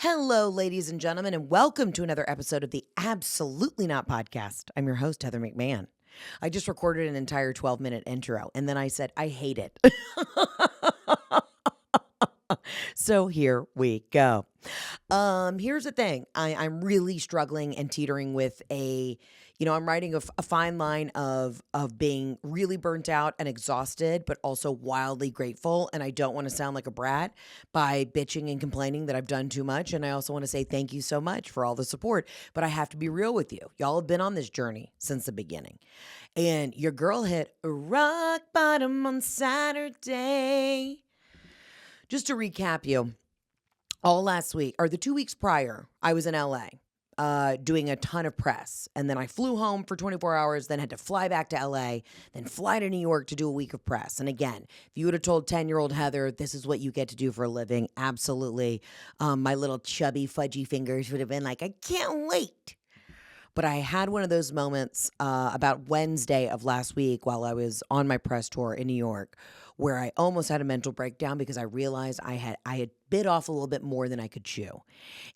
Hello, ladies and gentlemen, and welcome to another episode of the Absolutely Not podcast. I'm your host, Heather McMahan. I just recorded an entire 12-minute intro, and then I said, I hate it. So here we go. Here's the thing. I'm really struggling and teetering with I'm writing a fine line of being really burnt out and exhausted, but also wildly grateful. And I don't want to sound like a brat by bitching and complaining that I've done too much. And I also want to say thank you so much for all the support. But I have to be real with you. Y'all have been on this journey since the beginning. And your girl hit rock bottom on Saturday. Just to recap you, all last week, or the 2 weeks prior, I was in LA doing a ton of press. And then I flew home for 24 hours, then had to fly back to LA, then fly to New York to do a week of press. And again, if you would have told 10-year-old Heather, this is what you get to do for a living, absolutely. My little chubby, fudgy fingers would have been like, I can't wait. But I had one of those moments about Wednesday of last week while I was on my press tour in New York where I almost had a mental breakdown because I realized I had bit off a little bit more than I could chew.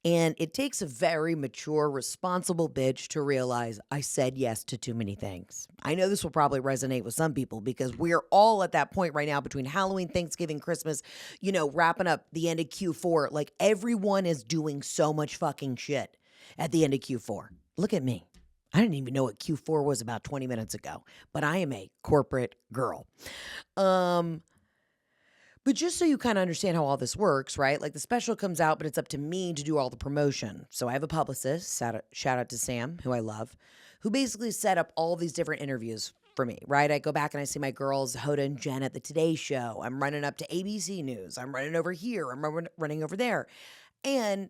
And it takes a very mature, responsible bitch to realize I said yes to too many things. I know this will probably resonate with some people because we're all at that point right now between Halloween, Thanksgiving, Christmas, wrapping up the end of Q4. Like everyone is doing so much fucking shit at the end of Q4. Look at me. I didn't even know what Q4 was about 20 minutes ago, but I am a corporate girl. But just so you kind of understand how all this works, right? Like the special comes out, but it's up to me to do all the promotion. So I have a publicist, shout out to Sam, who I love, who basically set up all these different interviews for me, right? I go back and I see my girls, Hoda and Jen at the Today Show. I'm running up to ABC News. I'm running over here. I'm running over there. And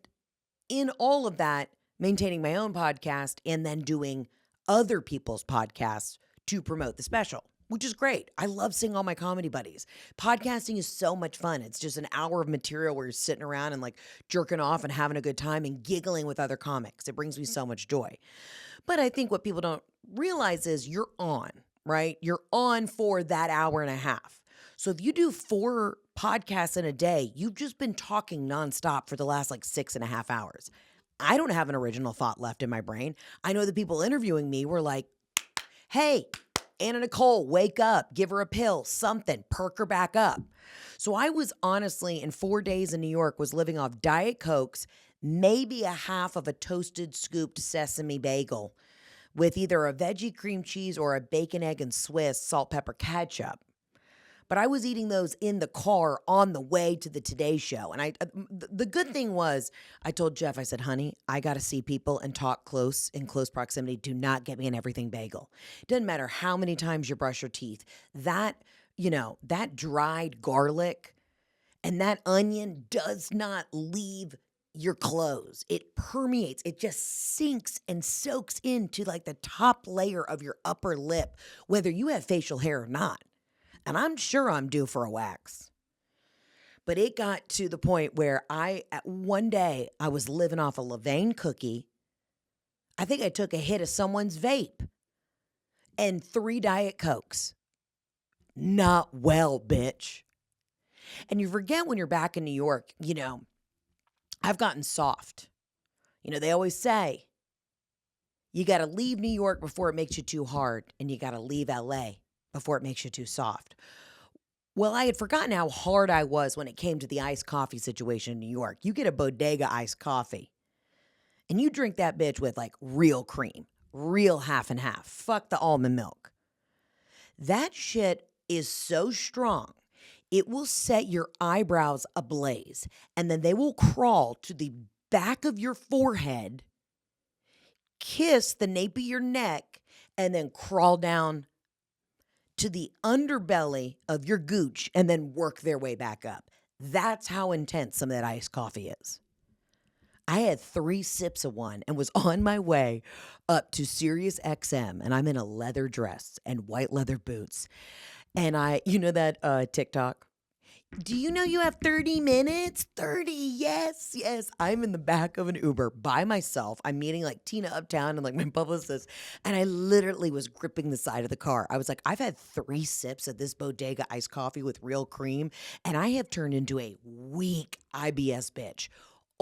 in all of that, maintaining my own podcast and then doing other people's podcasts to promote the special, which is great. I love seeing all my comedy buddies. Podcasting is so much fun. It's just an hour of material where you're sitting around and like jerking off and having a good time and giggling with other comics. It brings me so much joy. But I think what people don't realize is you're on, right? You're on for that hour and a half. So if you do 4 podcasts in a day, you've just been talking nonstop for the last like 6.5 hours. I don't have an original thought left in my brain. I know the people interviewing me were like, hey, Anna Nicole, wake up, give her a pill, something, perk her back up. So I was honestly, in 4 days in New York, was living off Diet Cokes, maybe a half of a toasted scooped sesame bagel with either a veggie cream cheese or a bacon, egg, and Swiss salt, pepper, ketchup. But I was eating those in the car on the way to the Today Show. And the good thing was I told Jeff, I said, honey, I got to see people and talk in close proximity. Do not get me an everything bagel. Doesn't matter how many times you brush your teeth. That dried garlic and that onion does not leave your clothes. It permeates. It just sinks and soaks into like the top layer of your upper lip, whether you have facial hair or not. And I'm sure I'm due for a wax. But it got to the point where one day I was living off a Levain cookie. I think I took a hit of someone's vape and 3 Diet Cokes. Not well, bitch. And you forget when you're back in New York, I've gotten soft. They always say, you got to leave New York before it makes you too hard, and you got to leave LA before it makes you too soft. Well, I had forgotten how hard I was when it came to the iced coffee situation in New York. You get a bodega iced coffee, and you drink that bitch with like real cream, real half and half. Fuck the almond milk. That shit is so strong, it will set your eyebrows ablaze, and then they will crawl to the back of your forehead, kiss the nape of your neck, and then crawl down to the underbelly of your gooch and then work their way back up. That's how intense some of that iced coffee is. I had 3 sips of one and was on my way up to Sirius XM, and I'm in a leather dress and white leather boots. And that TikTok? Do you know you have 30 minutes? 30, yes. I'm in the back of an Uber by myself. I'm meeting like Tina Uptown and like my publicist. And I literally was gripping the side of the car. I was like, I've had 3 sips of this bodega iced coffee with real cream, and I have turned into a weak IBS bitch.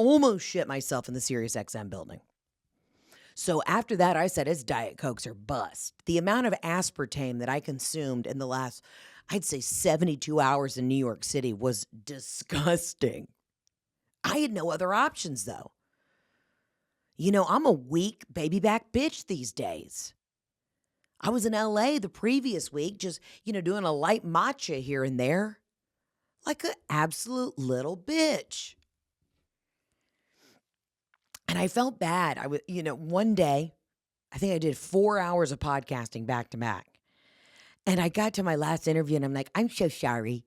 almost shit myself in the Sirius XM building. So after that, I said, it's Diet Cokes or bust. The amount of aspartame that I consumed in the last, I'd say 72 hours in New York City was disgusting. I had no other options, though. You know, I'm a weak baby back bitch these days. I was in LA the previous week, just, doing a light matcha here and there. Like an absolute little bitch. And I felt bad. One day, I think I did 4 hours of podcasting back to back. And I got to my last interview and I'm like, I'm so sorry.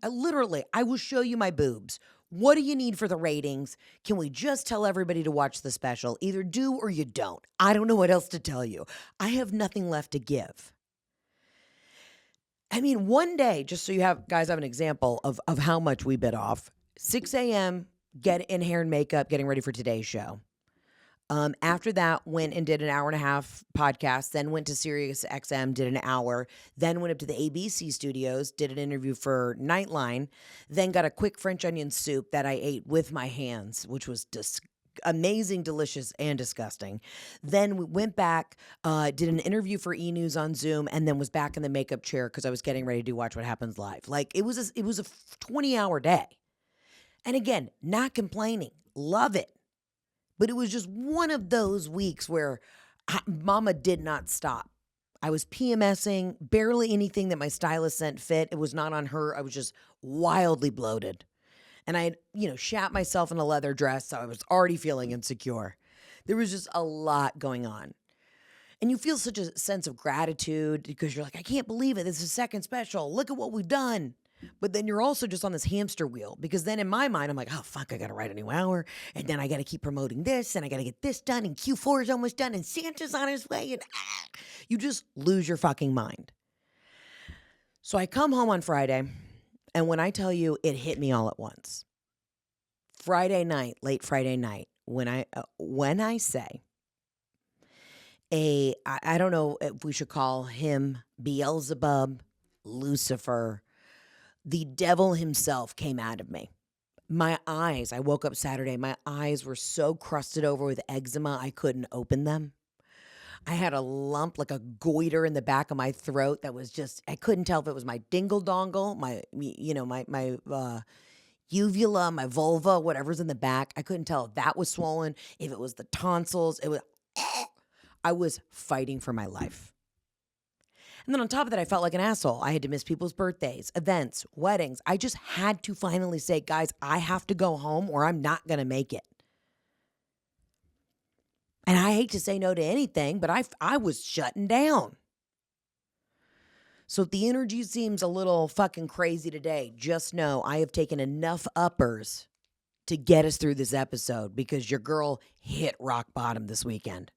Literally, I will show you my boobs. What do you need for the ratings? Can we just tell everybody to watch the special? Either do or you don't. I don't know what else to tell you. I have nothing left to give. I mean, one day, just so you guys have an example of how much we bit off. 6 a.m., get in hair and makeup, getting ready for today's show. After that, went and did an hour and a half podcast, then went to Sirius XM, did an hour, then went up to the ABC studios, did an interview for Nightline, then got a quick French onion soup that I ate with my hands, which was amazing, delicious, and disgusting. Then we went back, did an interview for E! News on Zoom, and then was back in the makeup chair because I was getting ready to Watch What Happens Live. Like, it was a 20-hour day. And again, not complaining. Love it. But it was just one of those weeks where mama did not stop. I was PMSing, barely anything that my stylist sent fit. It was not on her. I was just wildly bloated. And I had, shat myself in a leather dress, so I was already feeling insecure. There was just a lot going on. And you feel such a sense of gratitude because you're like, I can't believe it. This is a second special. Look at what we've done. But then you're also just on this hamster wheel because then in my mind, I'm like, oh, fuck, I got to write a new hour. And then I got to keep promoting this and I got to get this done. And Q4 is almost done and Santa's on his way. And you just lose your fucking mind. So I come home on Friday. And when I tell you it hit me all at once. Friday night, late Friday night, when I say I don't know if we should call him Beelzebub, Lucifer, the devil himself came out of me. My eyes, I woke up Saturday, my eyes were so crusted over with eczema, I couldn't open them. I had a lump, like a goiter in the back of my throat that was just, I couldn't tell if it was my dingle dongle, my uvula, my vulva, whatever's in the back. I couldn't tell if that was swollen, if it was the tonsils. I was fighting for my life. And then on top of that, I felt like an asshole. I had to miss people's birthdays, events, weddings. I just had to finally say, guys, I have to go home or I'm not going to make it. And I hate to say no to anything, but I was shutting down. So if the energy seems a little fucking crazy today, just know I have taken enough uppers to get us through this episode because your girl hit rock bottom this weekend.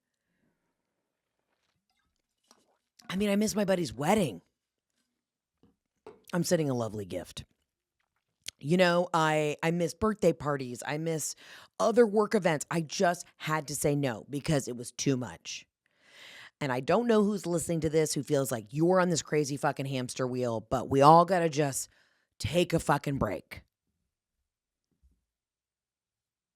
I mean, I missed my buddy's wedding. I'm sending a lovely gift. I miss birthday parties. I miss other work events. I just had to say no because it was too much. And I don't know who's listening to this who feels like you're on this crazy fucking hamster wheel, but we all got to just take a fucking break.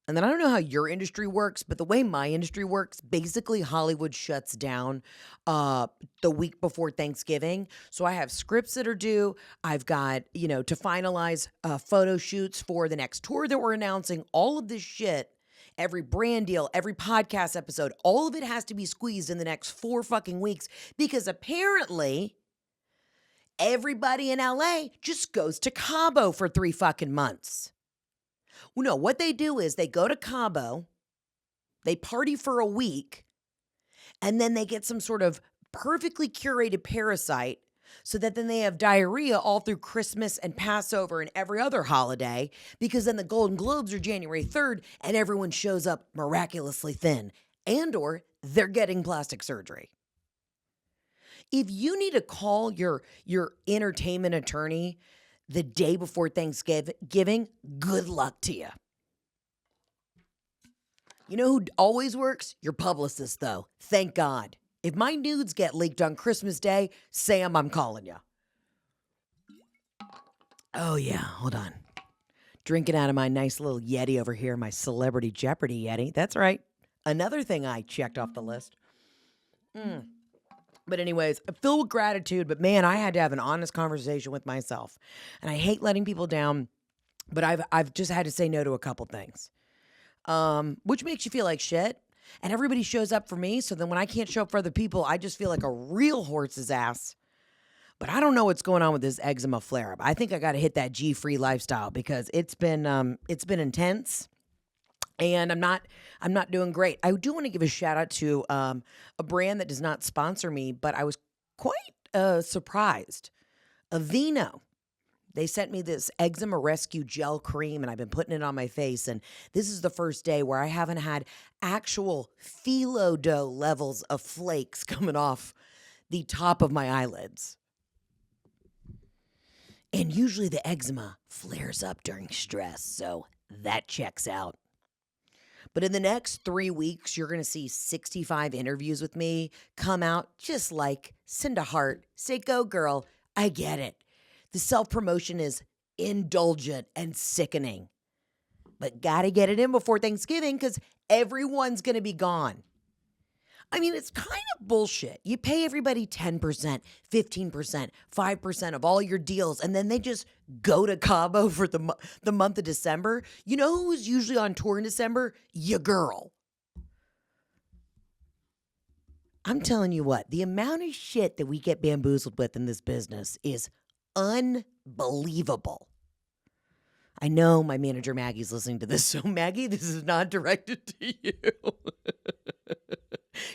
And then I don't know how your industry works, but the way my industry works, basically Hollywood shuts down the week before Thanksgiving. So I have scripts that are due. I've got, to finalize photo shoots for the next tour that we're announcing. All of this shit, every brand deal, every podcast episode, all of it has to be squeezed in the next 4 fucking weeks because apparently everybody in LA just goes to Cabo for 3 fucking months. Well, no, what they do is they go to Cabo, they party for a week, and then they get some sort of perfectly curated parasite so that then they have diarrhea all through Christmas and Passover and every other holiday because then the Golden Globes are January 3rd and everyone shows up miraculously thin and or they're getting plastic surgery. If you need to call your entertainment attorney the day before Thanksgiving, good luck to you. You know who always works? Your publicist, though. Thank God. If my nudes get leaked on Christmas Day, Sam, I'm calling you. Oh, yeah. Hold on. Drinking out of my nice little Yeti over here, my Celebrity Jeopardy Yeti. That's right. Another thing I checked off the list. But anyways, I'm filled with gratitude, but man, I had to have an honest conversation with myself. And I hate letting people down, but I've just had to say no to a couple things. Which makes you feel like shit. And everybody shows up for me, so then when I can't show up for other people, I just feel like a real horse's ass. But I don't know what's going on with this eczema flare-up. I think I got to hit that G-free lifestyle because it's been intense. And I'm not doing great. I do want to give a shout out to a brand that does not sponsor me, but I was quite surprised. Aveeno. They sent me this eczema rescue gel cream, and I've been putting it on my face. And this is the first day where I haven't had actual phyllo dough levels of flakes coming off the top of my eyelids. And usually the eczema flares up during stress, so that checks out. But in the next 3 weeks, you're going to see 65 interviews with me come out just like send a heart, say, go girl, I get it. The self-promotion is indulgent and sickening. But got to get it in before Thanksgiving because everyone's going to be gone. I mean, it's kind of bullshit. You pay everybody 10%, 15%, 5% of all your deals, and then they just go to Cabo for the month of December. You know who's usually on tour in December? Your girl. I'm telling you what, the amount of shit that we get bamboozled with in this business is unbelievable. I know my manager Maggie's listening to this, so Maggie, this is not directed to you.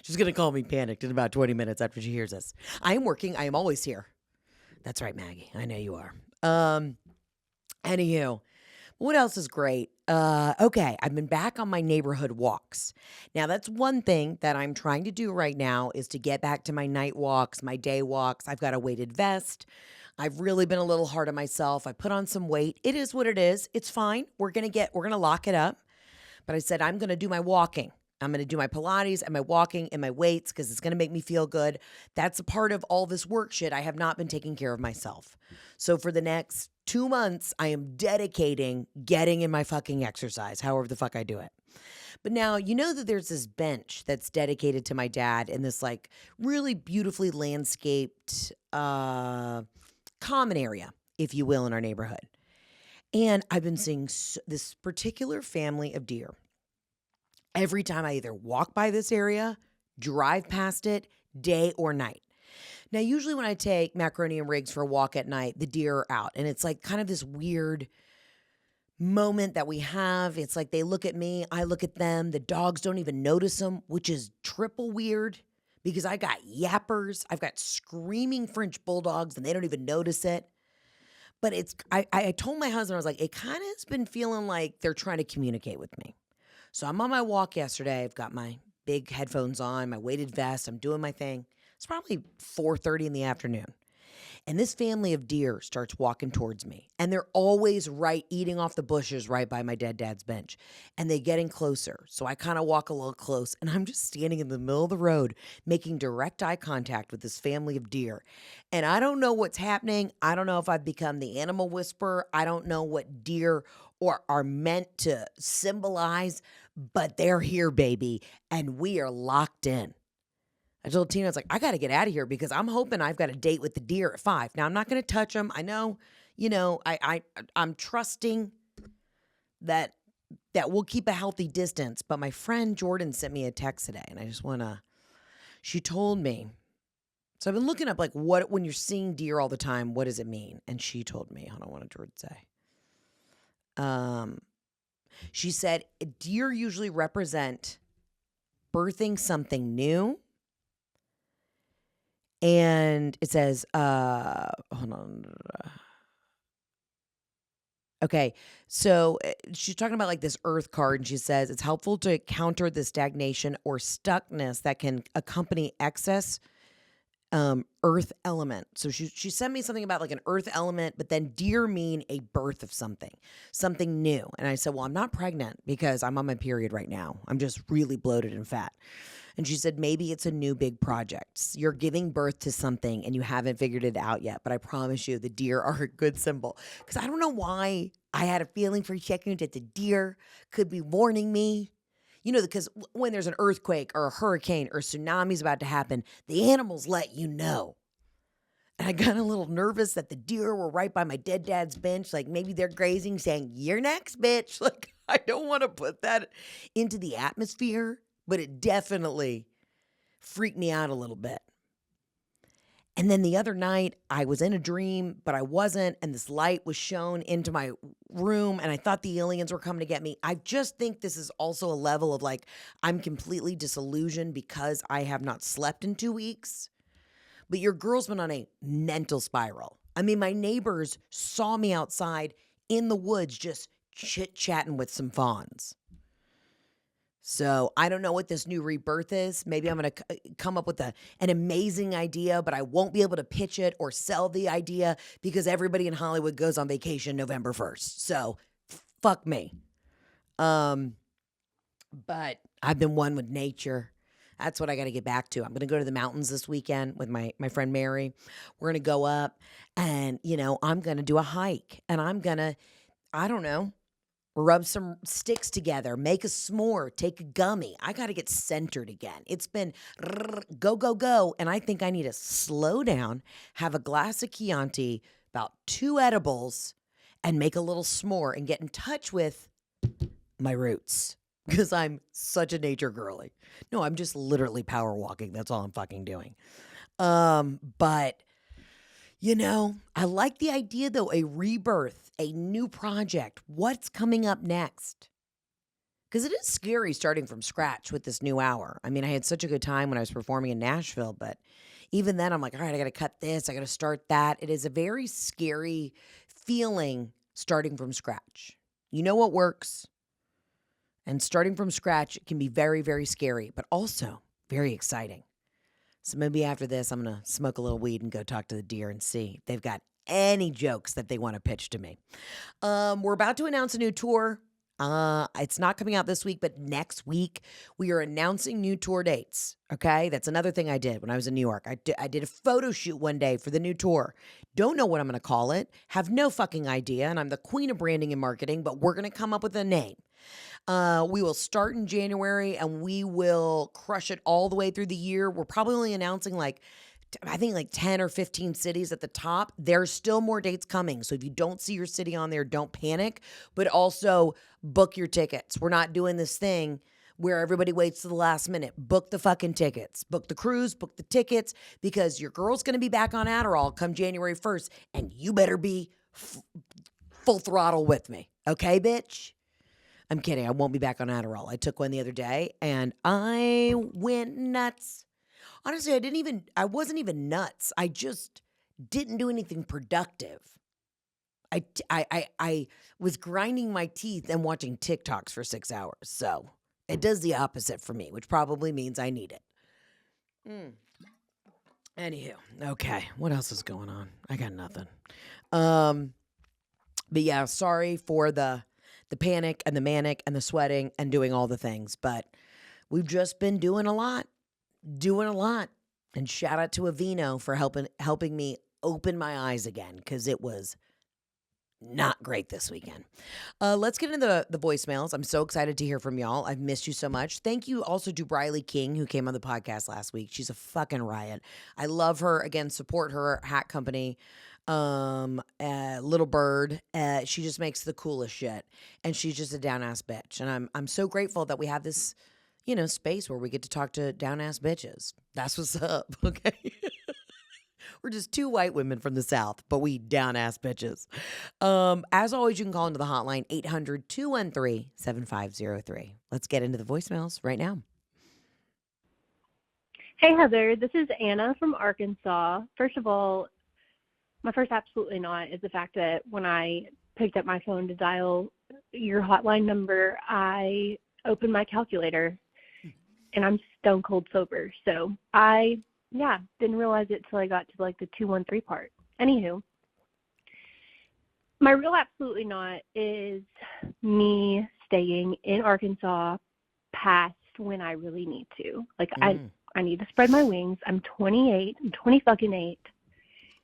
She's going to call me panicked in about 20 minutes after she hears this. I am working. I am always here. That's right, Maggie. I know you are. Anywho, what else is great? Okay, I've been back on my neighborhood walks. Now, that's one thing that I'm trying to do right now is to get back to my night walks, my day walks. I've got a weighted vest. I've really been a little hard on myself. I put on some weight. It is what it is. It's fine. We're going to lock it up. But I said, I'm going to do my walking. I'm going to do my Pilates and my walking and my weights because it's going to make me feel good. That's a part of all this work shit. I have not been taking care of myself. So for the next 2 months, I am dedicating getting in my fucking exercise, however the fuck I do it. But now, you know that there's this bench that's dedicated to my dad in this like really beautifully landscaped common area, if you will, in our neighborhood. And I've been seeing this particular family of deer. Every time I either walk by this area, drive past it, day or night. Now, usually when I take Macaroni and Riggs for a walk at night, the deer are out. And it's like kind of this weird moment that we have. It's like they look at me, I look at them. The dogs don't even notice them, which is triple weird because I got yappers. I've got screaming French bulldogs and they don't even notice it. But I told my husband, I was like, it kind of has been feeling like they're trying to communicate with me. So I'm on my walk yesterday. I've got my big headphones on, my weighted vest. I'm doing my thing. It's probably 4:30 in the afternoon. And this family of deer starts walking towards me. And they're always eating off the bushes right by my dead dad's bench. And they're getting closer. So I kind of walk a little close. And I'm just standing in the middle of the road making direct eye contact with this family of deer. And I don't know what's happening. I don't know if I've become the animal whisperer. I don't know what deer are meant to symbolize. But they're here, baby. And we are locked in. I told Tina, I was like, I got to get out of here because I'm hoping I've got a date with the deer at 5. Now, I'm not going to touch them. I know, I'm trusting that we'll keep a healthy distance. But my friend Jordan sent me a text today, and I just she told me. So I've been looking up, like, when you're seeing deer all the time, what does it mean? And she told me, hold on, what did Jordan say? She said, deer usually represent birthing something new. And it says, hold on. Okay, so she's talking about like this earth card, and she says it's helpful to counter the stagnation or stuckness that can accompany excess earth element. So she sent me something about like an earth element, but then deer mean a birth of something new. And I said, well, I'm not pregnant because I'm on my period right now. I'm just really bloated and fat. And she said, maybe it's a new big project. You're giving birth to something and you haven't figured it out yet. But I promise you the deer are a good symbol. Because I don't know why I had a feeling for a second that the deer could be warning me. Because when there's an earthquake or a hurricane or a tsunami is about to happen, the animals let you know. And I got a little nervous that the deer were right by my dead dad's bench. Like maybe they're grazing saying, "You're next, bitch." Like I don't want to put that into the atmosphere, but it definitely freaked me out a little bit. And then the other night, I was in a dream, but I wasn't. And this light was shown into my room, and I thought the aliens were coming to get me. I just think this is also a level of like, I'm completely disillusioned because I have not slept in 2 weeks. But your girl's been on a mental spiral. I mean, my neighbors saw me outside in the woods just chit-chatting with some fawns. So I don't know what this new rebirth is. Maybe I'm going to come up with an amazing idea, but I won't be able to pitch it or sell the idea because everybody in Hollywood goes on vacation November 1st. So fuck me. But I've been one with nature. That's what I got to get back to. I'm going to go to the mountains this weekend with my friend Mary. We're going to go up and, I'm going to do a hike and I'm going to, I don't know, rub some sticks together, make a s'more, take a gummy. I got to get centered again. It's been go, go, go. And I think I need to slow down, have a glass of Chianti, about 2 edibles, and make a little s'more and get in touch with my roots because I'm such a nature girly. No, I'm just literally power walking. That's all I'm fucking doing. But I like the idea, though, a rebirth, a new project. What's coming up next? Because it is scary starting from scratch with this new hour. I mean, I had such a good time when I was performing in Nashville, but even then I'm like, all right, I got to cut this. I got to start that. It is a very scary feeling starting from scratch. You know what works? And starting from scratch can be very, very scary, but also very exciting. So maybe after this, I'm going to smoke a little weed and go talk to the deer and see if they've got any jokes that they want to pitch to me. We're about to announce a new tour. It's not coming out this week, but next week we are announcing new tour dates. Okay. That's another thing I did when I was in New York. I did a photo shoot one day for the new tour. Don't know what I'm going to call it. Have no fucking idea. And I'm the queen of branding and marketing, but we're going to come up with a name. We will start in January and we will crush it all the way through the year. We're probably only announcing I think 10 or 15 cities at the top. There's still more dates coming. So if you don't see your city on there, don't panic, but also book your tickets. We're not doing this thing where everybody waits to the last minute. Book the fucking tickets. Book the cruise, book the tickets, because your girl's going to be back on Adderall come January 1st, and you better be full throttle with me. Okay, bitch? I'm kidding. I won't be back on Adderall. I took one the other day, and I went nuts. Honestly, I wasn't even nuts. I just didn't do anything productive. I was grinding my teeth and watching TikToks for 6 hours. So it does the opposite for me, which probably means I need it. Anywho, okay. What else is going on? I got nothing. But yeah, sorry for the panic and the manic and the sweating and doing all the things, but we've just been doing a lot. And shout out to Aveeno for helping me open my eyes again, because it was not great this weekend. Let's get into the voicemails. I'm so excited to hear from y'all. I've missed you so much. Thank you also to Briley King, who came on the podcast last week. She's a fucking riot. I love her. Again, support her hat company. Little Bird. She just makes the coolest shit, and she's just a down ass bitch. And I'm so grateful that we have this, space where we get to talk to down ass bitches. That's what's up. Okay. We're just 2 white women from the South, but we down ass bitches. As always, you can call into the hotline 800-213-7503. Let's get into the voicemails right now. Hey, Heather, this is Anna from Arkansas. First of all, my first absolutely not is the fact that when I picked up my phone to dial your hotline number, I opened my calculator, and I'm stone cold sober. So I didn't realize it till I got to the 213 part. Anywho, my real absolutely not is me staying in Arkansas past when I really need to. I need to spread my wings. I'm 28. I'm 20 fucking 8.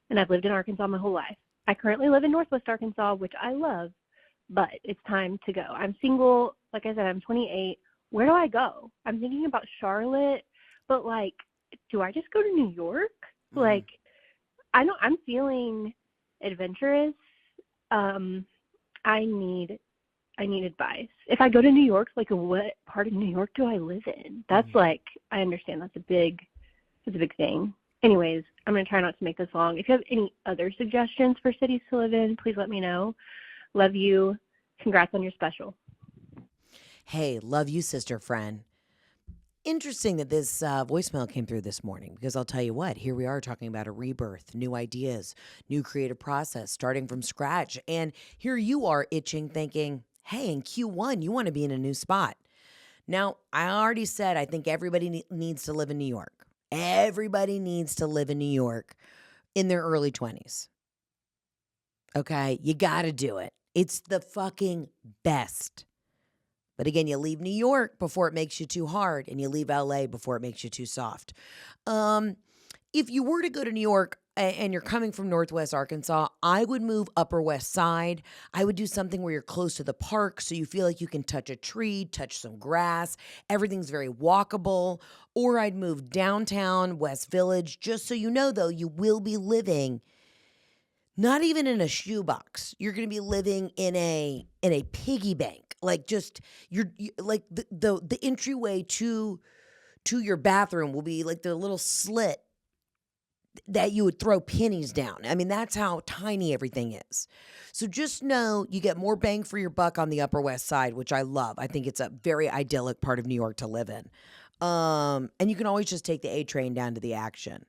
And I've lived in Arkansas my whole life. I currently live in Northwest Arkansas, which I love, but it's time to go. I'm single. Like I said, I'm 28. Where do I go? I'm thinking about Charlotte, but like, do I just go to New York? Like, I'm feeling adventurous. I need advice. If I go to New York, like, what part of New York do I live in? That's like, I understand that's a big thing. Anyways, I'm going to try not to make this long. If you have any other suggestions for cities to live in, please let me know. Love you. Congrats on your special. Hey, love you, sister friend. Interesting that this voicemail came through this morning, because I'll tell you what, here we are talking about a rebirth, new ideas, new creative process, starting from scratch. And here you are itching, thinking, hey, in Q1, you want to be in a new spot. Now, I already said I think everybody needs to live in New York. Everybody needs to live in New York in their early 20s. Okay? You got to do it. It's the fucking best. But again, you leave New York before it makes you too hard, and you leave LA before it makes you too soft. If you were to go to New York and you're coming from Northwest Arkansas, I would move Upper West Side. I would do something where you're close to the park so you feel like you can touch a tree, touch some grass. Everything's very walkable. Or I'd move downtown, West Village, just so you know, though, you will be living not even in a shoebox. You're going to be living in a piggy bank. Like, just you like the entryway to your bathroom will be like the little slit that you would throw pennies down. I mean, that's how tiny everything is. So just know you get more bang for your buck on the Upper West Side, which I love. I think it's a very idyllic part of New York to live in. And you can always just take the A train down to the action.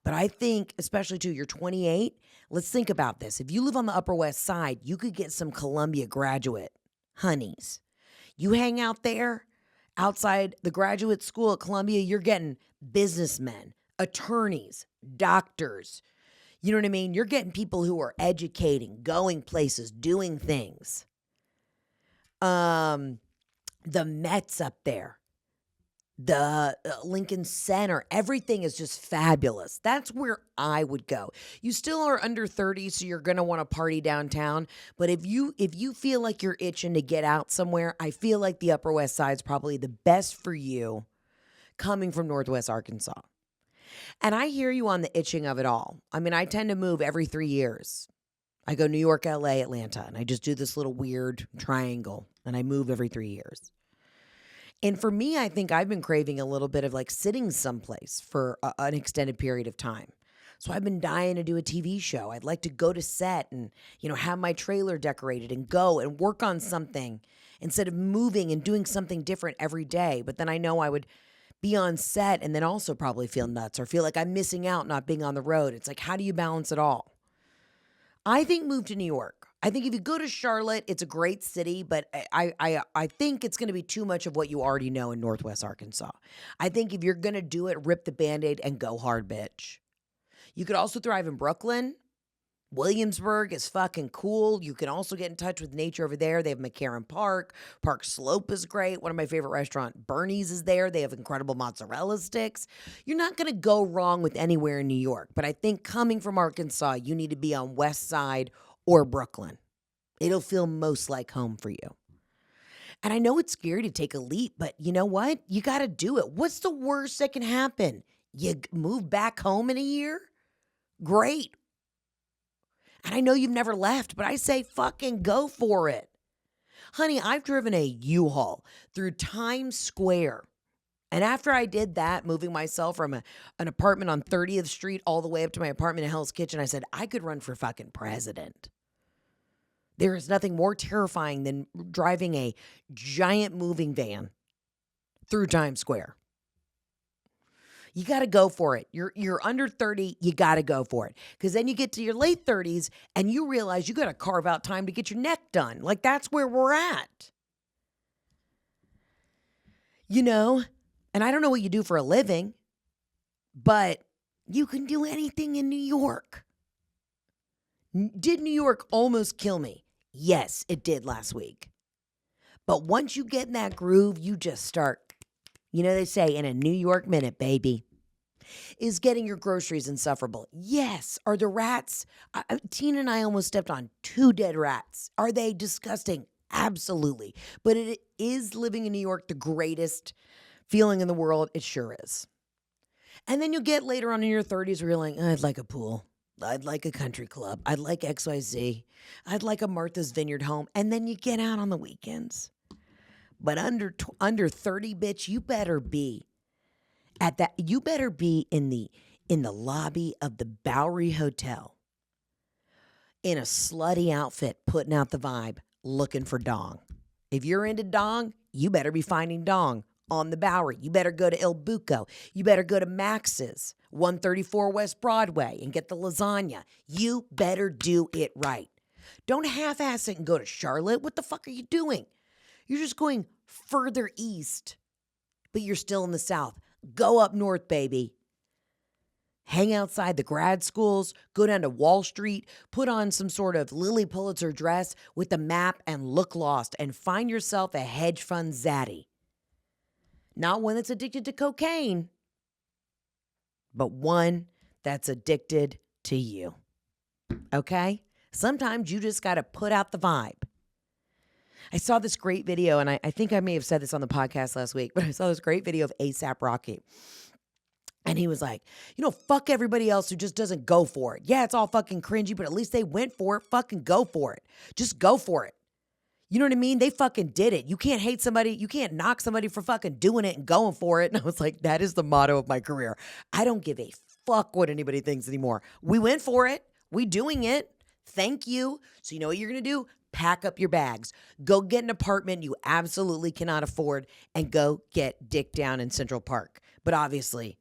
But I think, especially too, you're 28. Let's think about this. If you live on the Upper West Side, you could get some Columbia graduate honeys. You hang out there outside the graduate school at Columbia, you're getting businessmen, attorneys, doctors. You know what I mean? You're getting people who are educating, going places, doing things. The Mets up there, the Lincoln Center, everything is just fabulous. That's where I would go. You still are under 30, so you're going to want to party downtown. But if you feel like you're itching to get out somewhere, I feel like the Upper West Side is probably the best for you coming from Northwest Arkansas. And I hear you on the itching of it all. I mean, I tend to move every 3 years. I go New York, LA, Atlanta, and I just do this little weird triangle, and I move every 3 years. And for me, I think I've been craving a little bit of like sitting someplace for an extended period of time. So I've been dying to do a TV show. I'd like to go to set and, have my trailer decorated and go and work on something instead of moving and doing something different every day. But then I know I would be on set and then also probably feel nuts or feel like I'm missing out not being on the road. It's like, how do you balance it all? I think move to New York. I think if you go to Charlotte, it's a great city, but I think it's going to be too much of what you already know in Northwest Arkansas. I think if you're going to do it, rip the Band-Aid and go hard, bitch. You could also thrive in Brooklyn. Williamsburg is fucking cool. You can also get in touch with nature over there. They have McCarran Park. Park Slope is great. One of my favorite restaurants, Bernie's, is there. They have incredible mozzarella sticks. You're not going to go wrong with anywhere in New York. But I think coming from Arkansas, you need to be on West Side or Brooklyn. It'll feel most like home for you. And I know it's scary to take a leap, but you know what? You got to do it. What's the worst that can happen? You move back home in a year? Great. And I know you've never left, but I say fucking go for it. Honey, I've driven a U-Haul through Times Square. And after I did that, moving myself from an apartment on 30th Street all the way up to my apartment in Hell's Kitchen, I said, I could run for fucking president. There is nothing more terrifying than driving a giant moving van through Times Square. You got to go for it. You're under 30, you got to go for it. Because then you get to your late 30s and you realize you got to carve out time to get your neck done. Like, that's where we're at. And I don't know what you do for a living, but you can do anything in New York. Did New York almost kill me? Yes, it did last week. But once you get in that groove, you just start, they say, in a New York minute, baby. Is getting your groceries insufferable? Yes. Are the rats? Tina and I almost stepped on 2 dead rats. Are they disgusting? Absolutely. But it is living in New York the greatest feeling in the world. It sure is. And then you get later on in your 30s where you're like, I'd like a pool. I'd like a country club. I'd like XYZ. I'd like a Martha's Vineyard home. And then you get out on the weekends. But under 30, bitch, you better be at that. You better be in the lobby of the Bowery Hotel in a slutty outfit, putting out the vibe, looking for dong. If you're into dong, you better be finding dong on the Bowery. You better go to Il Buco. You better go to Max's, 134 West Broadway, and get the lasagna. You better do it right. Don't half-ass it and go to Charlotte. What the fuck are you doing? You're just going further east, but you're still in the South. Go up north, baby. Hang outside the grad schools, go down to Wall Street, put on some sort of Lily Pulitzer dress with the map and look lost and find yourself a hedge fund zaddy. Not one that's addicted to cocaine, but one that's addicted to you. Okay? Sometimes you just got to put out the vibe. I saw this great video, and I think I may have said this on the podcast last week, but I saw this great video of A$AP Rocky. And he was like, fuck everybody else who just doesn't go for it. Yeah, it's all fucking cringy, but at least they went for it. Fucking go for it. Just go for it. You know what I mean? They fucking did it. You can't hate somebody. You can't knock somebody for fucking doing it and going for it. And I was like, that is the motto of my career. I don't give a fuck what anybody thinks anymore. We went for it. We doing it. Thank you. So you know what you're going to do? Pack up your bags. Go get an apartment you absolutely cannot afford and go get dick down in Central Park. But obviously,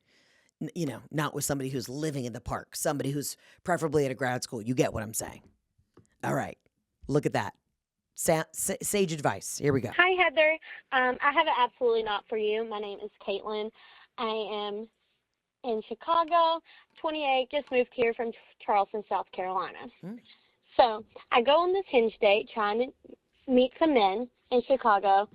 not with somebody who's living in the park, somebody who's preferably at a grad school. You get what I'm saying. All right. Look at that. Sage advice. Here we go. Hi, Heather. I have an absolutely not for you. My name is Caitlin. I am in Chicago, 28, just moved here from Charleston, South Carolina. So I go on this Hinge date trying to meet some men in Chicago.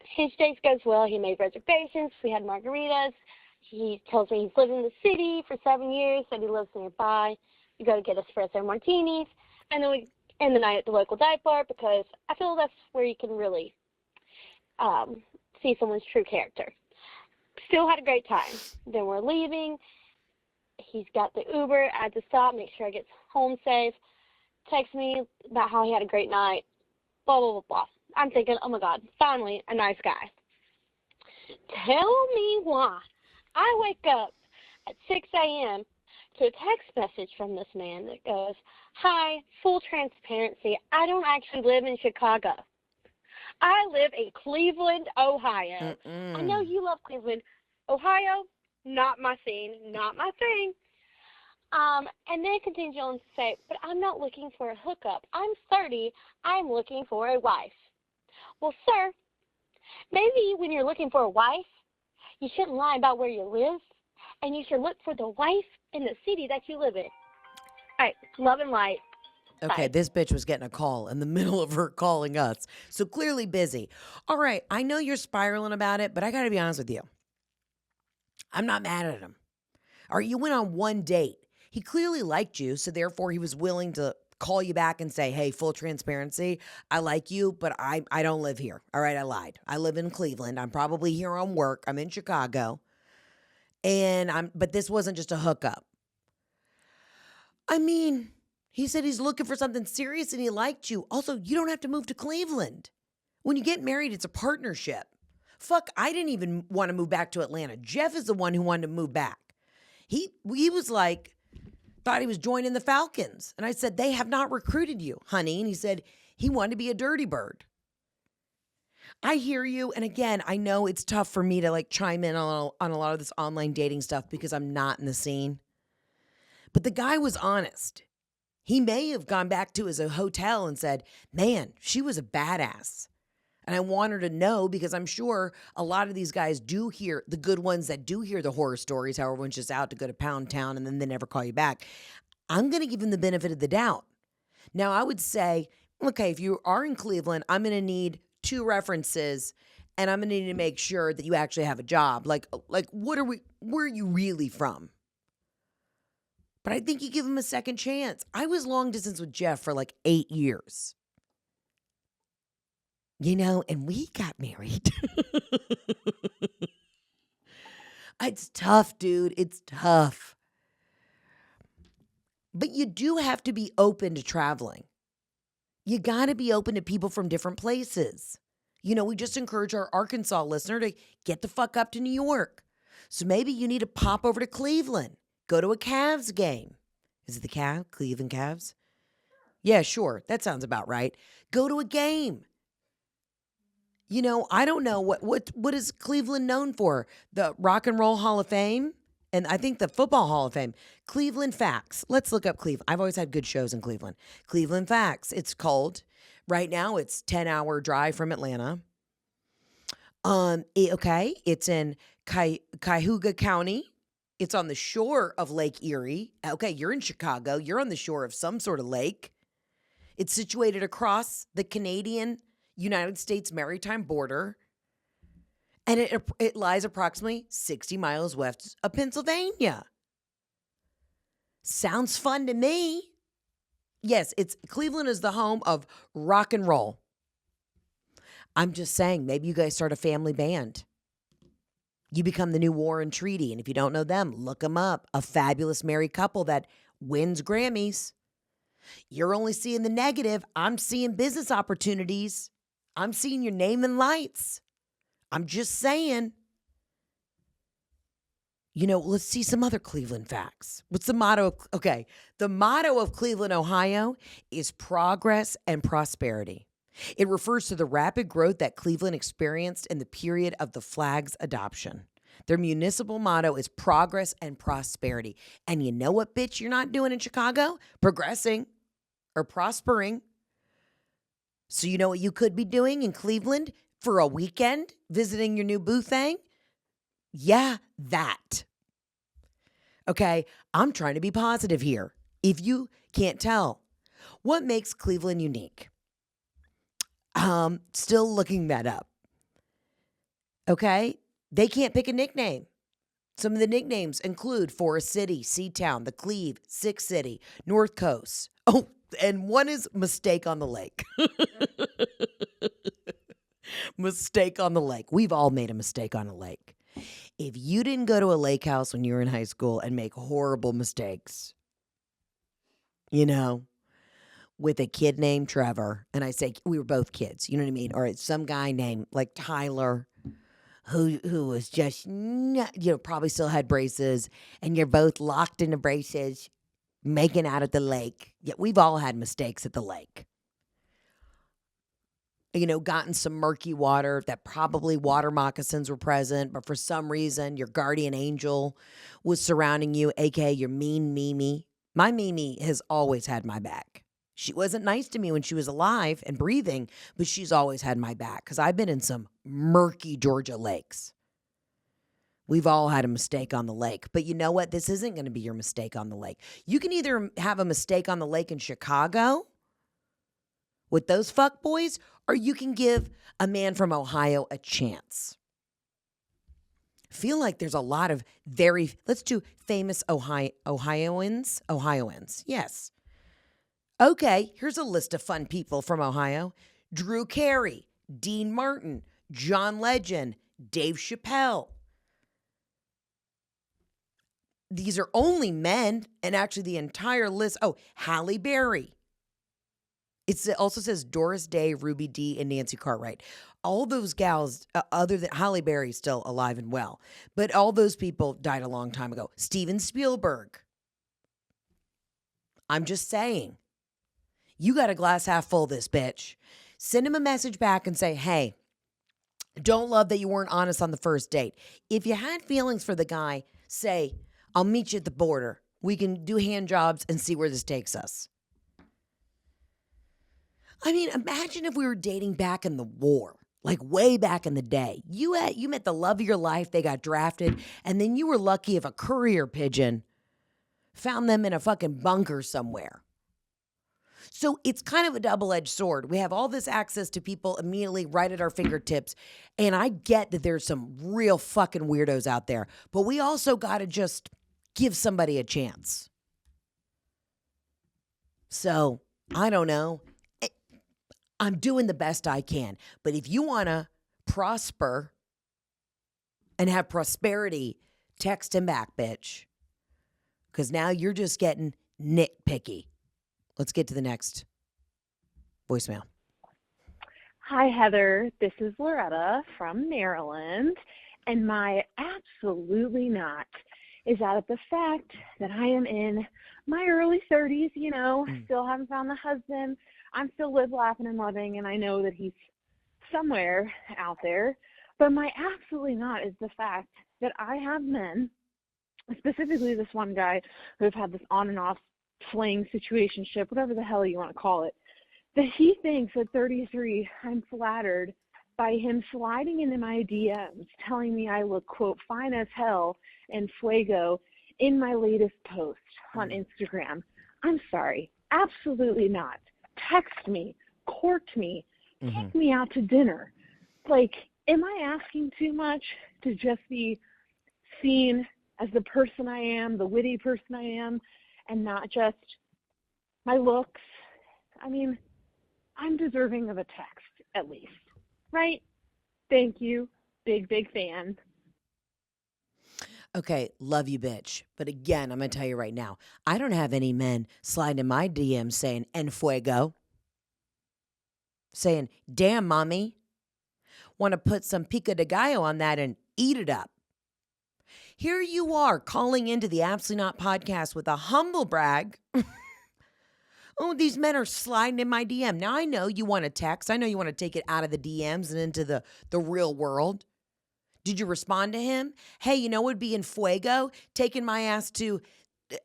Hinge date goes well. He made reservations. We had margaritas. He tells me he's lived in the city for 7 years, that he lives nearby. We go to get espresso martinis, and then we end the night at the local dive bar because I feel that's where you can really see someone's true character. Still had a great time. Then we're leaving. He's got the Uber. I had to stop, make sure I get home safe. Text me about how he had a great night. Blah, blah, blah, blah. I'm thinking, oh, my God, finally a nice guy. Tell me why. I wake up at 6 a.m. to a text message from this man that goes, hi, full transparency, I don't actually live in Chicago. I live in Cleveland, Ohio. I know you love Cleveland. Ohio, not my scene, not my thing. And then continues on to say, but I'm not looking for a hookup. I'm 30. I'm looking for a wife. Well, sir, maybe when you're looking for a wife, you shouldn't lie about where you live, and you should look for the wife in the city that you live in. All right, love and light. Okay, this bitch was getting a call in the middle of her calling us. So clearly busy. All right, I know you're spiraling about it, but I got to be honest with you. I'm not mad at him. All right, you went on one date. He clearly liked you, so therefore he was willing to call you back and say, hey, full transparency, I like you, but I don't live here. All right, I lied. I live in Cleveland. I'm probably here on work. I'm in Chicago. But this wasn't just a hookup. I mean, he said he's looking for something serious and he liked you. Also, you don't have to move to Cleveland. When you get married, it's a partnership. Fuck, I didn't even want to move back to Atlanta. Jeff is the one who wanted to move back. He was like, thought he was joining the Falcons. And I said, they have not recruited you, honey. And he said he wanted to be a dirty bird. I hear you. And again, I know it's tough for me to like chime in on a lot of this online dating stuff because I'm not in the scene. But the guy was honest. He may have gone back to his hotel and said, man, she was a badass. And I want her to know because I'm sure a lot of these guys do hear, the good ones that do hear the horror stories, how everyone's just out to go to Pound Town and then they never call you back. I'm going to give him the benefit of the doubt. Now, I would say, okay, if you are in Cleveland, I'm going to need 2 references and I'm going to need to make sure that you actually have a job. Like where are you really from? But I think you give him a second chance. I was long distance with Jeff for like 8 years. And we got married. It's tough, dude. It's tough. But you do have to be open to traveling. You got to be open to people from different places. We just encourage our Arkansas listener to get the fuck up to New York. So maybe you need to pop over to Cleveland. Go to a Cavs game. Is it the Cleveland Cavs? Yeah, sure. That sounds about right. Go to a game. I don't know what is Cleveland known for? The Rock and Roll Hall of Fame? And I think the Football Hall of Fame. Cleveland Facts. Let's look up Cleveland. I've always had good shows in Cleveland. Cleveland Facts. It's cold. Right now, it's 10-hour drive from Atlanta. It's in Cuyahoga County. It's on the shore of Lake Erie. Okay, you're in Chicago. You're on the shore of some sort of lake. It's situated across the Canadian-United States maritime border. And it lies approximately 60 miles west of Pennsylvania. Sounds fun to me. Yes, Cleveland is the home of rock and roll. I'm just saying, maybe you guys start a family band. You become the new War and Treaty. And if you don't know them, look them up. A fabulous married couple that wins Grammys. You're only seeing the negative. I'm seeing business opportunities. I'm seeing your name in lights. I'm just saying. Let's see some other Cleveland facts. What's the motto? Okay. The motto of Cleveland, Ohio is progress and prosperity. It refers to the rapid growth that Cleveland experienced in the period of the flag's adoption. Their municipal motto is progress and prosperity. And you know what, bitch, you're not doing in Chicago? Progressing or prospering. So you know what you could be doing in Cleveland for a weekend? Visiting your new boo thing? Yeah, that. Okay, I'm trying to be positive here. If you can't tell, what makes Cleveland unique? Still looking that up. Okay, they can't pick a nickname. Some of the nicknames include Forest City, Seatown, the Cleve, Six City, North Coast. Oh, and one is Mistake on the Lake. Mistake on the lake. We've all made a mistake on a lake. If you didn't go to a lake house when you were in high school and make horrible mistakes, with a kid named Trevor, and I say we were both kids, you know what I mean? Or it's some guy named like Tyler who was just, probably still had braces, and you're both locked into braces, making out at the lake. Yeah, we've all had mistakes at the lake. Gotten some murky water that probably water moccasins were present, but for some reason your guardian angel was surrounding you, aka your mean Mimi. My Mimi has always had my back. She wasn't nice to me when she was alive and breathing, but she's always had my back because I've been in some murky Georgia lakes. We've all had a mistake on the lake, but you know what? This isn't going to be your mistake on the lake. You can either have a mistake on the lake in Chicago with those fuckboys, or you can give a man from Ohio a chance. Feel like there's a lot of let's do famous Ohioans. Yes. Okay, here's a list of fun people from Ohio. Drew Carey, Dean Martin, John Legend, Dave Chappelle. These are only men, and actually the entire list. Oh, Halle Berry. It also says Doris Day, Ruby Dee, and Nancy Cartwright. All those gals, other than Halle Berry, still alive and well. But all those people died a long time ago. Steven Spielberg. I'm just saying. You got a glass half full, this bitch. Send him a message back and say, hey, don't love that you weren't honest on the first date. If you had feelings for the guy, say, I'll meet you at the border. We can do hand jobs and see where this takes us. I mean, imagine if we were dating back in the war, like way back in the day. You met the love of your life, they got drafted, and then you were lucky if a courier pigeon found them in a fucking bunker somewhere. So it's kind of a double-edged sword. We have all this access to people immediately right at our fingertips. And I get that there's some real fucking weirdos out there, but we also got to just give somebody a chance. So I don't know. I'm doing the best I can. But if you want to prosper and have prosperity, text him back, bitch. Because now you're just getting nitpicky. Let's get to the next voicemail. Hi, Heather. This is Loretta from Maryland. And my absolutely not is out of the fact that I am in my early 30s, still haven't found the husband. I'm still live, laughing, and loving, and I know that he's somewhere out there. But my absolutely not is the fact that I have men, specifically this one guy who have had this on and off fling situationship, whatever the hell you want to call it, that he thinks at 33 I'm flattered by him sliding into my DMs, telling me I look, quote, fine as hell and fuego in my latest post on Instagram. I'm sorry, absolutely not. Text me, court me, take me out to dinner. Like, am I asking too much to just be seen as the person I am, the witty person I am, and not just my looks? I mean, I'm deserving of a text, at least. Right? Thank you. Big, big fan. Okay, love you, bitch. But again, I'm going to tell you right now, I don't have any men sliding in my DMs saying, en fuego. Saying, damn, mommy. Want to put some pico de gallo on that and eat it up. Here you are calling into the Absolutely Not podcast with a humble brag. Oh, these men are sliding in my DM. Now, I know you want to text. I know you want to take it out of the DMs and into the real world. Did you respond to him? Hey, you know what would be in fuego? Taking my ass to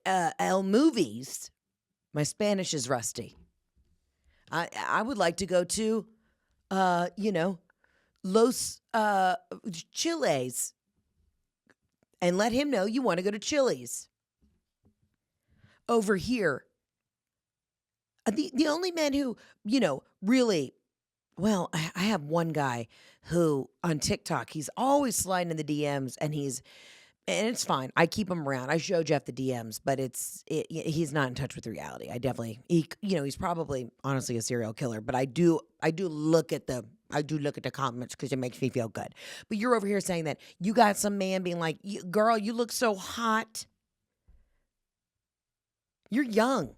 El Movies. My Spanish is rusty. I would like to go to, Los Chiles. And let him know you want to go to Chili's. Over here, the only men who, really, well, I have one guy who on TikTok, he's always sliding in the DMs and it's fine. I keep him around. I show Jeff the DMs, but he's not in touch with reality. He's probably honestly a serial killer, but I do look at the comments because it makes me feel good. But you're over here saying that you got some man being like, girl, you look so hot. You're young.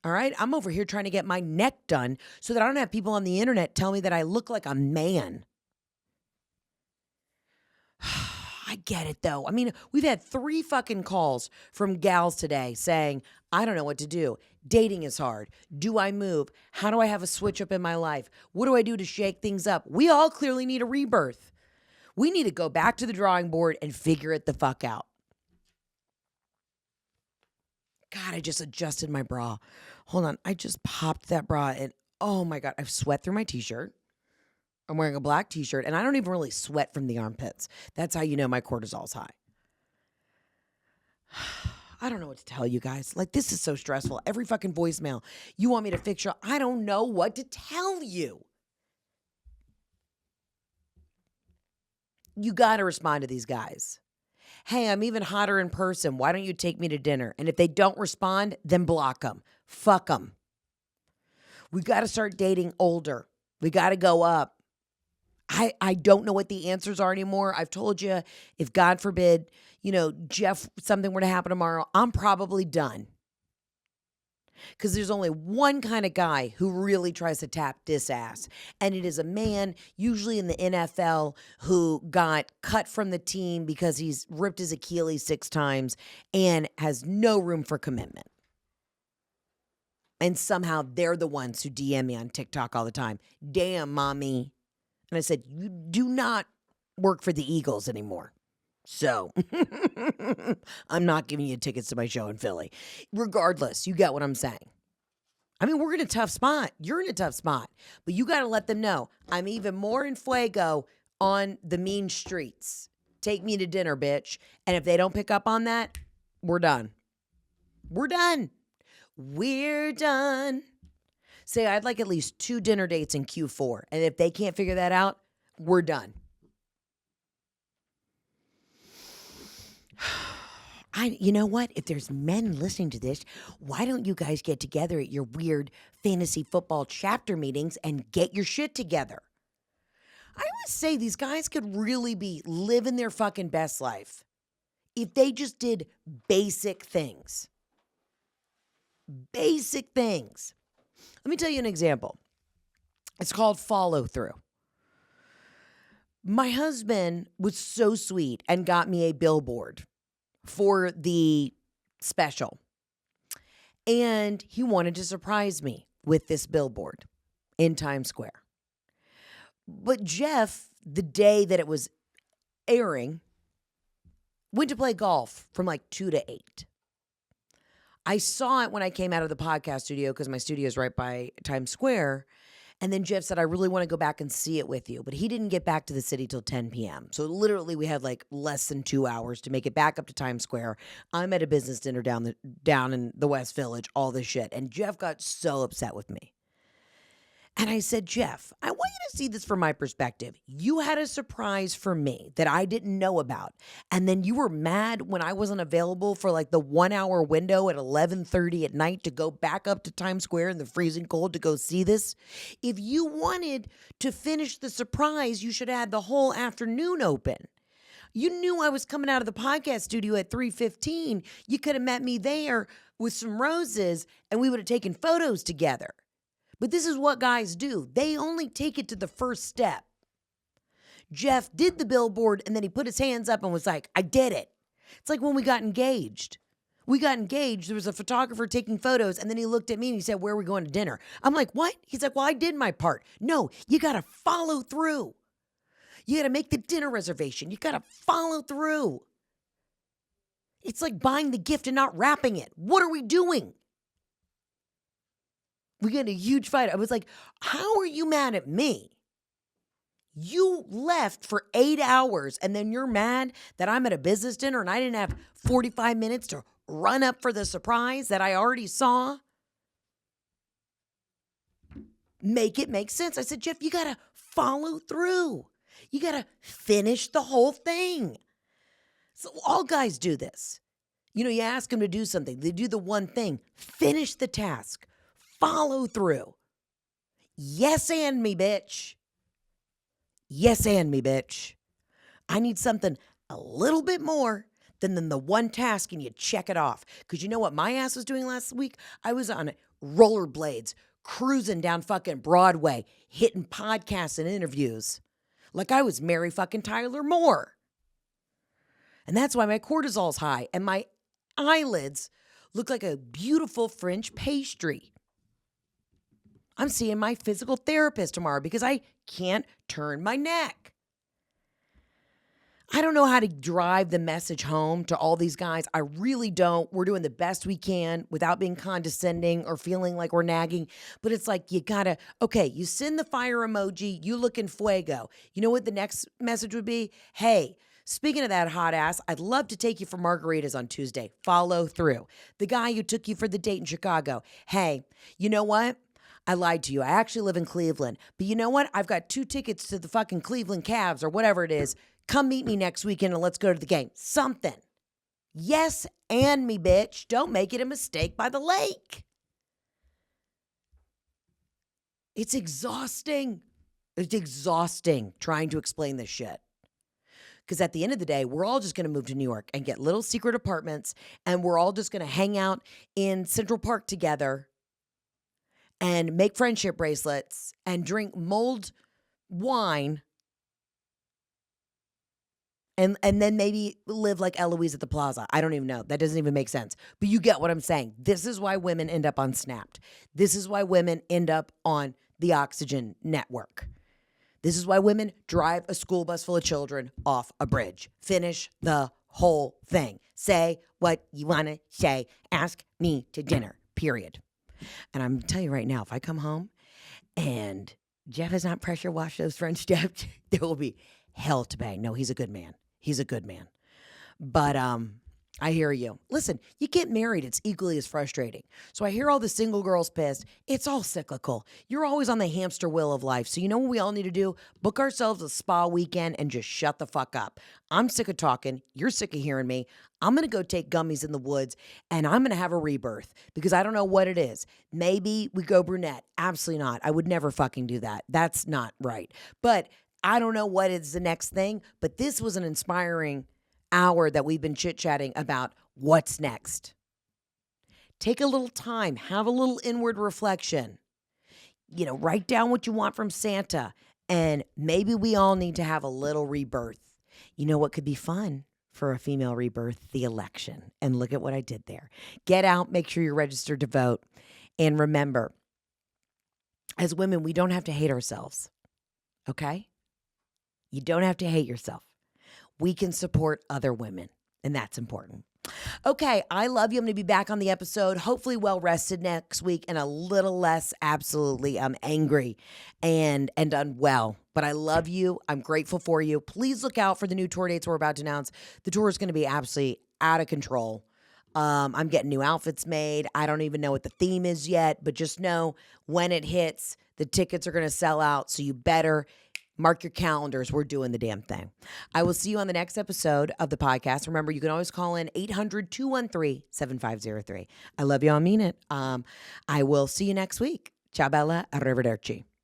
All right. I'm over here trying to get my neck done so that I don't have people on the internet tell me that I look like a man. I get it though. I mean, we've had 3 fucking calls from gals today saying, I don't know what to do. Dating is hard. Do I move? How do I have a switch up in my life? What do I do to shake things up? We all clearly need a rebirth. We need to go back to the drawing board and figure it the fuck out. God, I just adjusted my bra. Hold on. I just popped that bra and oh my God, I've sweat through my t-shirt. I'm wearing a black t-shirt and I don't even really sweat from the armpits. That's how you know my cortisol's high. I don't know what to tell you guys. Like, this is so stressful. Every fucking voicemail, you want me to fix your, I don't know what to tell you. You got to respond to these guys. Hey, I'm even hotter in person. Why don't you take me to dinner? And if they don't respond, then block them. Fuck them. We got to start dating older. We got to go up. I don't know what the answers are anymore. I've told you, if God forbid, Jeff, something were to happen tomorrow, I'm probably done. Because there's only one kind of guy who really tries to tap this ass. And it is a man, usually in the NFL, who got cut from the team because he's ripped his Achilles 6 times and has no room for commitment. And somehow they're the ones who DM me on TikTok all the time. Damn, mommy. And I said, you do not work for the Eagles anymore. So I'm not giving you tickets to my show in Philly. Regardless, you get what I'm saying. I mean, we're in a tough spot. You're in a tough spot. But you got to let them know I'm even more in fuego on the mean streets. Take me to dinner, bitch. And if they don't pick up on that, we're done. We're done. We're done. Say, I'd like at least 2 dinner dates in Q4. And if they can't figure that out, we're done. You know what? If there's men listening to this, why don't you guys get together at your weird fantasy football chapter meetings and get your shit together? I always say these guys could really be living their fucking best life if they just did basic things. Basic things. Let me tell you an example. It's called follow through. My husband was so sweet and got me a billboard for the special. And he wanted to surprise me with this billboard in Times Square. But Jeff, the day that it was airing, went to play golf from like 2 to 8. I saw it when I came out of the podcast studio because my studio is right by Times Square. And then Jeff said, I really want to go back and see it with you. But he didn't get back to the city till 10 p.m. So literally we had like less than 2 hours to make it back up to Times Square. I'm at a business dinner down in the West Village, all this shit. And Jeff got so upset with me. And I said, Jeff, I want you to see this from my perspective. You had a surprise for me that I didn't know about. And then you were mad when I wasn't available for like the 1 hour window at 11:30 at night to go back up to Times Square in the freezing cold to go see this. If you wanted to finish the surprise, you should have had the whole afternoon open. You knew I was coming out of the podcast studio at 3:15. You could have met me there with some roses and we would have taken photos together. But this is what guys do. They only take it to the first step. Jeff did the billboard and then he put his hands up and was like, I did it. It's like when we got engaged. We got engaged. There was a photographer taking photos and then he looked at me and he said, where are we going to dinner? I'm like, what? He's like, well, I did my part. No, you got to follow through. You got to make the dinner reservation. You got to follow through. It's like buying the gift and not wrapping it. What are we doing? We got a huge fight. I was like, how are you mad at me? You left for 8 hours and then you're mad that I'm at a business dinner and I didn't have 45 minutes to run up for the surprise that I already saw? Make it make sense. I said, Jeff, you got to follow through. You got to finish the whole thing. So all guys do this. You know, you ask them to do something. They do the one thing. Finish the task. Follow through. Yes, and me, bitch. Yes, and me, bitch. I need something a little bit more than the one task and you check it off. Because you know what my ass was doing last week? I was on rollerblades, cruising down fucking Broadway, hitting podcasts and interviews. Like I was Mary fucking Tyler Moore. And that's why my cortisol's high and my eyelids look like a beautiful French pastry. I'm seeing my physical therapist tomorrow because I can't turn my neck. I don't know how to drive the message home to all these guys. I really don't. We're doing the best we can without being condescending or feeling like we're nagging. But it's like you gotta, okay, you send the fire emoji, you look in fuego. You know what the next message would be? Hey, speaking of that hot ass, I'd love to take you for margaritas on Tuesday. Follow through. The guy who took you for the date in Chicago. Hey, you know what? I lied to you. I actually live in Cleveland. But you know what? I've got 2 tickets to the fucking Cleveland Cavs or whatever it is. Come meet me next weekend and let's go to the game. Something. Yes, and me, bitch. Don't make it a mistake by the lake. It's exhausting. It's exhausting trying to explain this shit. Because at the end of the day, we're all just going to move to New York and get little secret apartments. And we're all just going to hang out in Central Park together and make friendship bracelets and drink mulled wine and then maybe live like Eloise at the Plaza. I don't even know. That doesn't even make sense. But you get what I'm saying. This is why women end up on Snapped. This is why women end up on the Oxygen Network. This is why women drive a school bus full of children off a bridge. Finish the whole thing. Say what you want to say. Ask me to dinner, period. And I'm telling you right now, if I come home and Jeff has not pressure washed those French steps, there will be hell to pay. No, he's a good man. He's a good man. But I hear you. Listen, you get married, it's equally as frustrating. So I hear all the single girls pissed. It's all cyclical. You're always on the hamster wheel of life. So you know what we all need to do? Book ourselves a spa weekend and just shut the fuck up. I'm sick of talking. You're sick of hearing me. I'm going to go take gummies in the woods and I'm going to have a rebirth because I don't know what it is. Maybe we go brunette. Absolutely not. I would never fucking do that. That's not right. But I don't know what is the next thing. But this was an inspiring hour that we've been chit-chatting about what's next. Take a little time, have a little inward reflection. Write down what you want from Santa, and maybe we all need to have a little rebirth. You know what could be fun for a female rebirth? The election. And look at what I did there. Get out, make sure you're registered to vote. And remember, as women, we don't have to hate ourselves. Okay? You don't have to hate yourself. We can support other women, and that's important. Okay, I love you. I'm going to be back on the episode, hopefully well rested next week and a little less absolutely angry and unwell. But I love you. I'm grateful for you. Please look out for the new tour dates we're about to announce. The tour is going to be absolutely out of control. I'm getting new outfits made. I don't even know what the theme is yet, but just know when it hits, the tickets are going to sell out. So you better mark your calendars. We're doing the damn thing. I will see you on the next episode of the podcast. Remember, you can always call in 800-213-7503. I love you. I mean it. I will see you next week. Ciao, bella. Arrivederci.